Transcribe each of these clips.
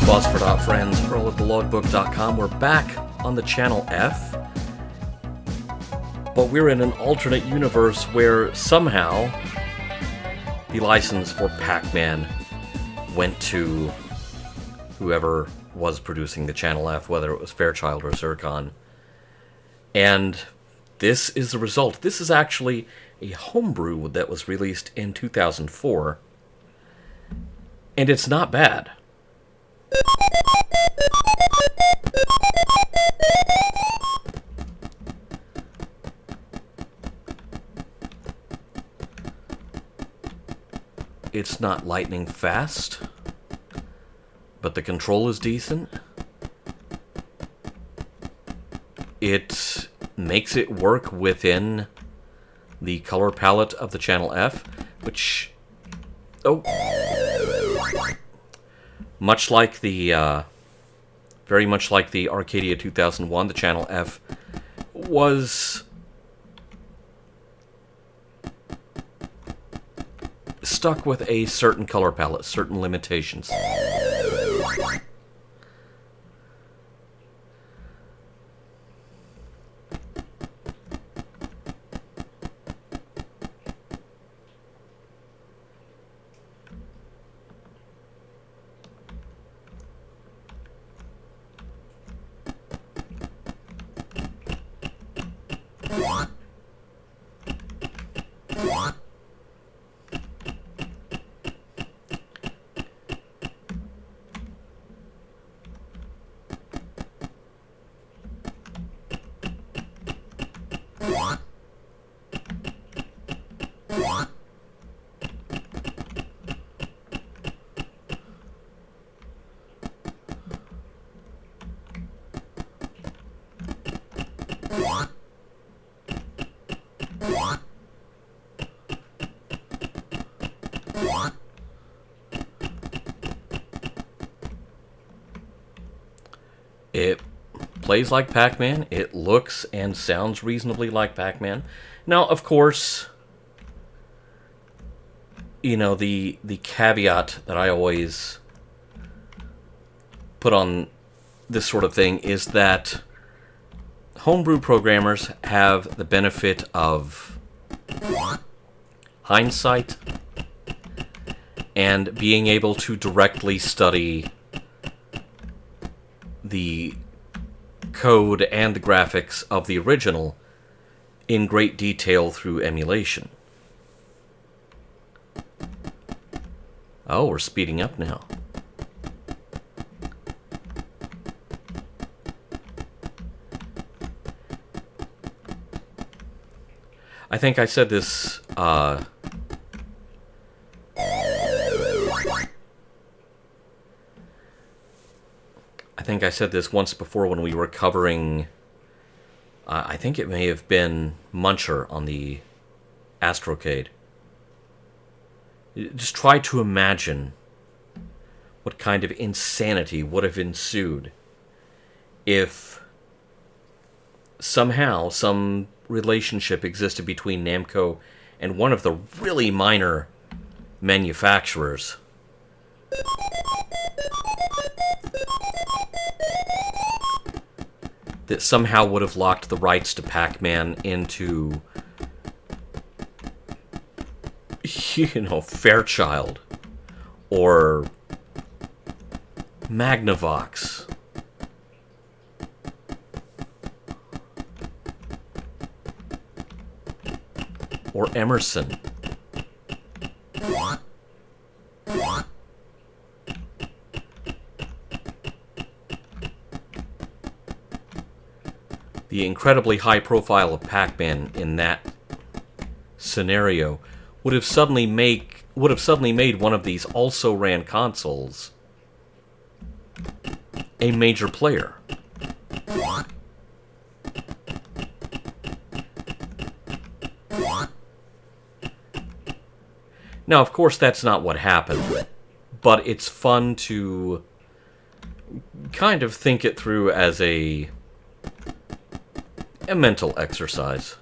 Phosphor Dot friends, Earl at thelogbook.com. We're back on the Channel F, but we're in an alternate universe where somehow the license for Pac-Man went to whoever was producing the Channel F, whether it was Fairchild or Zircon. And this is the result. This is actually a homebrew that was released in 2004, and it's not bad. It's not lightning fast, but the control is decent. It makes it work within the color palette of the Channel F, which, much like the, very much like the Arcadia 2001, the Channel F was stuck with a certain color palette, certain limitations. It plays like Pac-Man. It looks and sounds reasonably like Pac-Man. Now, of course, you know, the caveat that I always put on this sort of thing is that homebrew programmers have the benefit of hindsight and being able to directly study the code and the graphics of the original in great detail through emulation. Oh, we're speeding up now. I think I said this, once before when we were covering, I think it may have been Muncher on the Astrocade. Just try to imagine what kind of insanity would have ensued if somehow some relationship existed between Namco and one of the really minor manufacturers. That somehow would have locked the rights to Pac-Man into, you know, Fairchild or Magnavox. Or Emerson. The incredibly high profile of Pac-Man in that scenario would have suddenly made one of these also-ran consoles a major player. Now, of course, that's not what happened, but it's fun to kind of think it through as a mental exercise.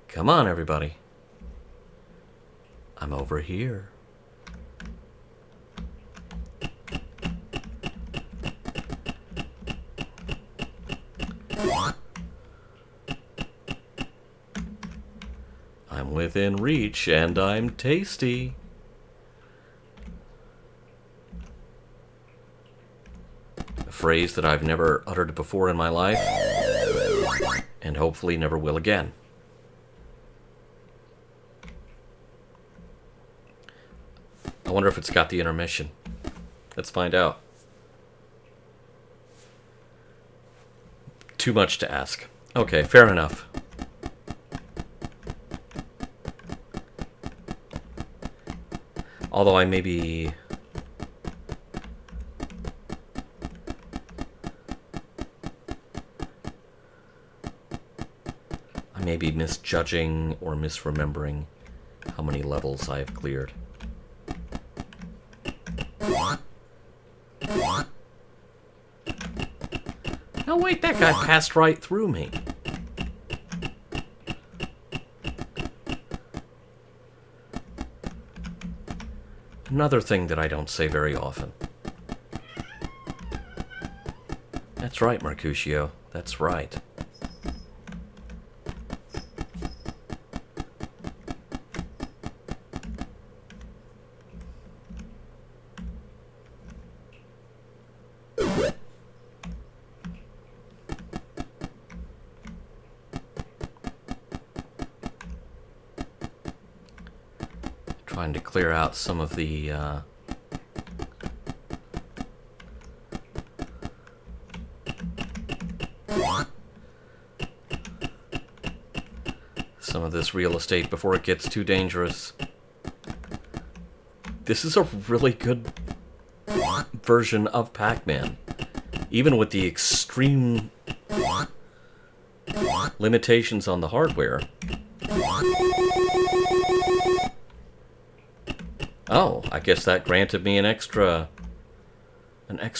Come on, everybody. I'm over here. I'm within reach, and I'm tasty. A phrase that I've never uttered before in my life, and hopefully never will again. I wonder if it's got the intermission. Let's find out. Too much to ask. Okay, fair enough. Although I may be misjudging or misremembering how many levels I have cleared. Oh wait, that guy passed right through me. Another thing that I don't say very often. That's right, Mercutio. That's right. Trying to clear out some of the this real estate before it gets too dangerous. This is a really good version of Pac-Man, even with the extreme limitations on the hardware. Oh, I guess that granted me an extra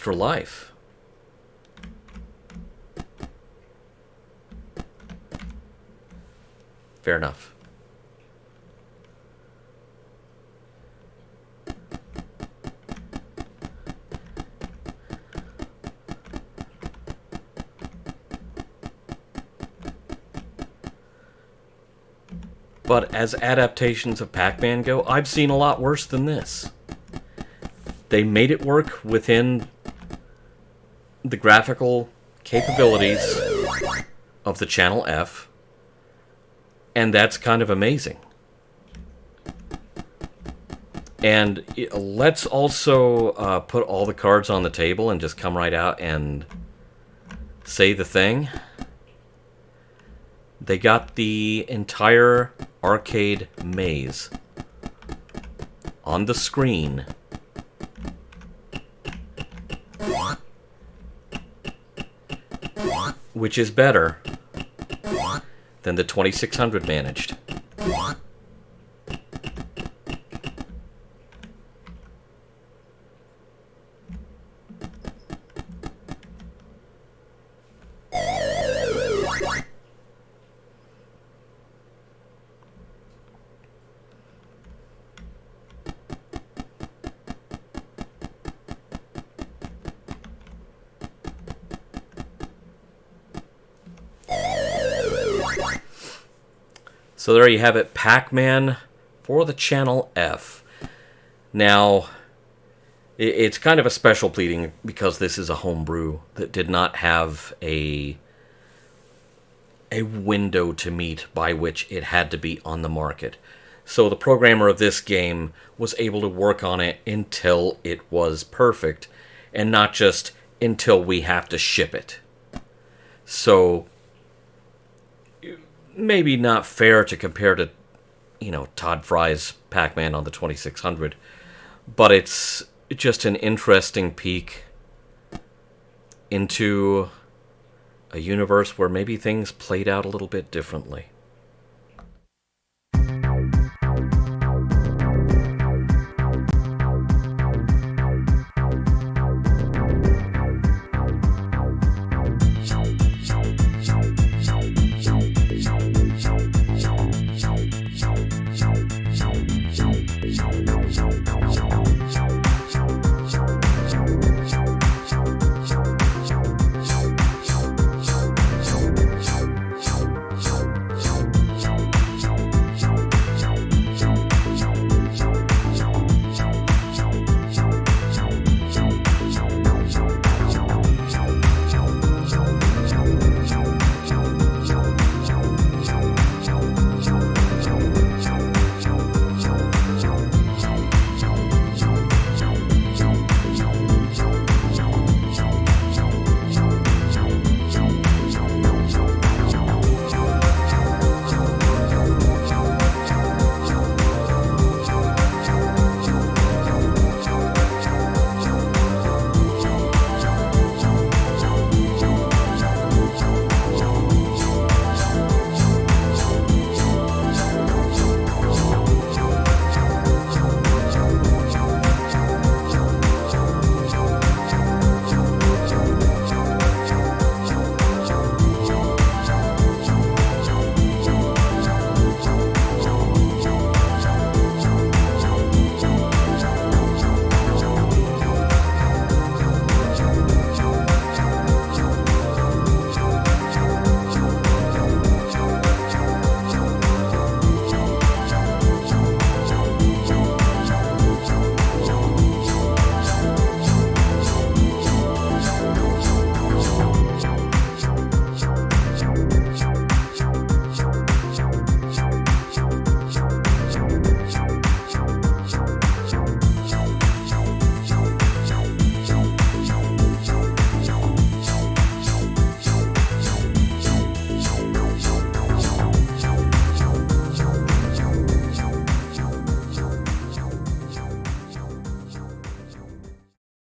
life. Fair enough. But as adaptations of Pac-Man go, I've seen a lot worse than this. They made it work within the graphical capabilities of the Channel F, and that's kind of amazing. And let's also put all the cards on the table and just come right out and say the thing. They got the entire arcade maze on the screen. Which is better than the 2600 managed. So there you have it, Pac-Man for the Channel F. Now, it's kind of a special pleading because this is a homebrew that did not have a window to meet by which it had to be on the market. So the programmer of this game was able to work on it until it was perfect, and not just until we have to ship it. So maybe not fair to compare to, Todd Fry's Pac-Man on the 2600, but it's just an interesting peek into a universe where maybe things played out a little bit differently.